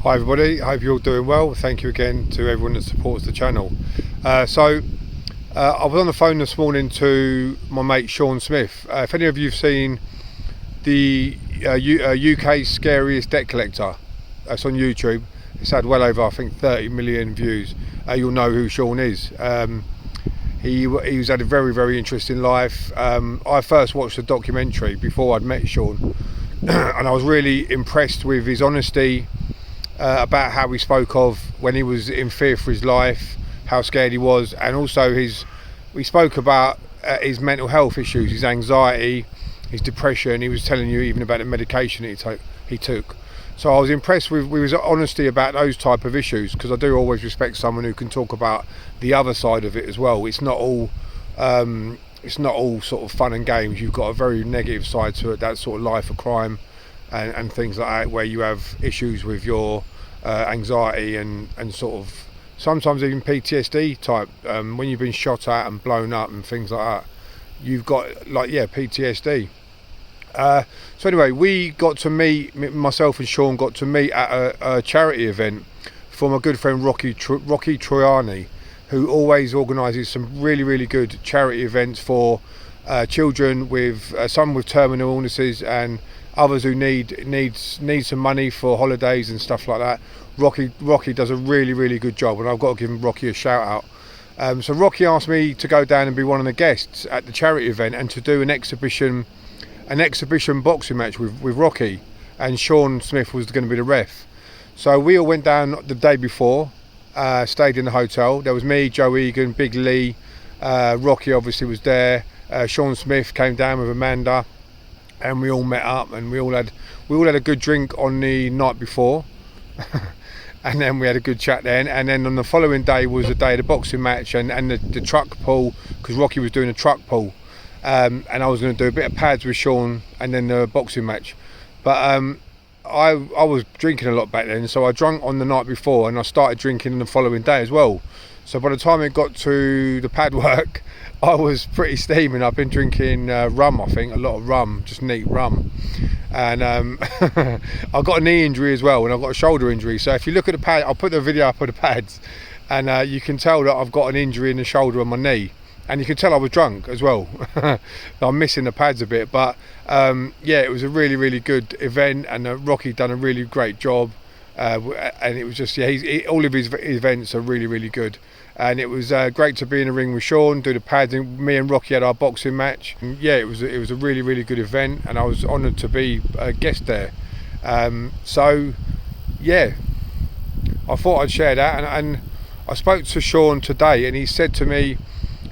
Hi everybody, hope you're all doing well. Thank you again to everyone that supports the channel. I was on the phone this morning to my mate Shaun Smith. If any of you have seen the UK Scariest debt collector, that's on YouTube. It's had well over, I think, 30 million views. You'll know who Shaun is. He's had a very, very interesting life. I first watched the documentary before I'd met Shaun, and I was really impressed with his honesty about how he spoke of when he was in fear for his life, how scared he was, and also we spoke about his mental health issues, his anxiety, his depression. He was telling you even about the medication he took. So I was impressed with his honesty about those type of issues, because I do always respect someone who can talk about the other side of it as well. It's not all sort of fun and games. You've got a very negative side to it, that sort of life of crime and things like that, where you have issues with your anxiety and sort of sometimes even PTSD type, when you've been shot at and blown up and things like that, you've got PTSD. So anyway, we got to meet, myself and Shaun got to meet at a charity event for my good friend Rocky Troiani, who always organises some really, really good charity events for children with some with terminal illnesses and others who need some money for holidays and stuff like that. Rocky does a really, really good job, and I've got to give him Rocky a shout out. So Rocky asked me to go down and be one of the guests at the charity event and to do an exhibition boxing match with Rocky, and Shaun Smith was going to be the ref. So we all went down the day before, stayed in the hotel. There was me, Joe Egan, Big Lee, Rocky obviously was there, Shaun Smith came down with Amanda, and we all met up and we all had a good drink on the night before. And then we had a good chat then, and then on the following day was the day of the boxing match and the truck pull, because Rocky was doing a truck pull, and I was going to do a bit of pads with Shaun and then the boxing match. But I was drinking a lot back then, so I drank on the night before and I started drinking on the following day as well. So by the time it got to the padwork, I was pretty steaming. I've been drinking rum, I think, a lot of rum, just neat rum. And I got a knee injury as well, and I've got a shoulder injury. So if you look at the pad, I'll put the video up of the pads, and you can tell that I've got an injury in the shoulder on my knee. And you can tell I was drunk as well. I'm missing the pads a bit, but yeah, it was a really, really good event, and Rocky done a really great job. And it was just, all of his events are really, really good. And it was great to be in the ring with Shaun, do the pads, and me and Rocky had our boxing match. And yeah, it was a really, really good event, and I was honoured to be a guest there. So yeah, I thought I'd share that. And I spoke to Shaun today, and he said to me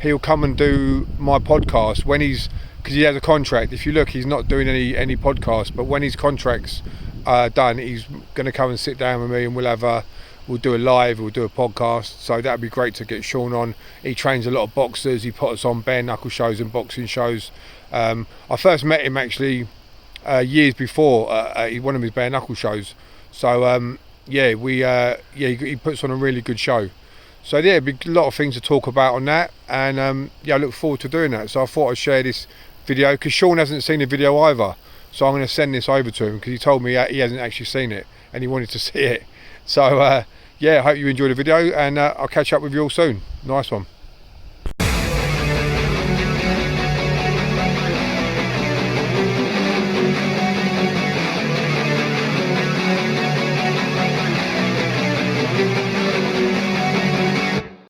he'll come and do my podcast when because he has a contract. If you look, he's not doing any podcasts, but when his contract's done, he's going to come and sit down with me, and we'll do a live, we'll do a podcast. So that'd be great to get Shaun on. He trains a lot of boxers. He put us on bare knuckle shows and boxing shows. I first met him actually years before one of his bare knuckle shows. So he puts on a really good show. So yeah, be a lot of things to talk about on that, and I look forward to doing that. So I thought I'd share this video, because Shaun hasn't seen the video either. So I'm going to send this over to him, because he told me he hasn't actually seen it and he wanted to see it. So yeah, I hope you enjoyed the video, and I'll catch up with you all soon. Nice one.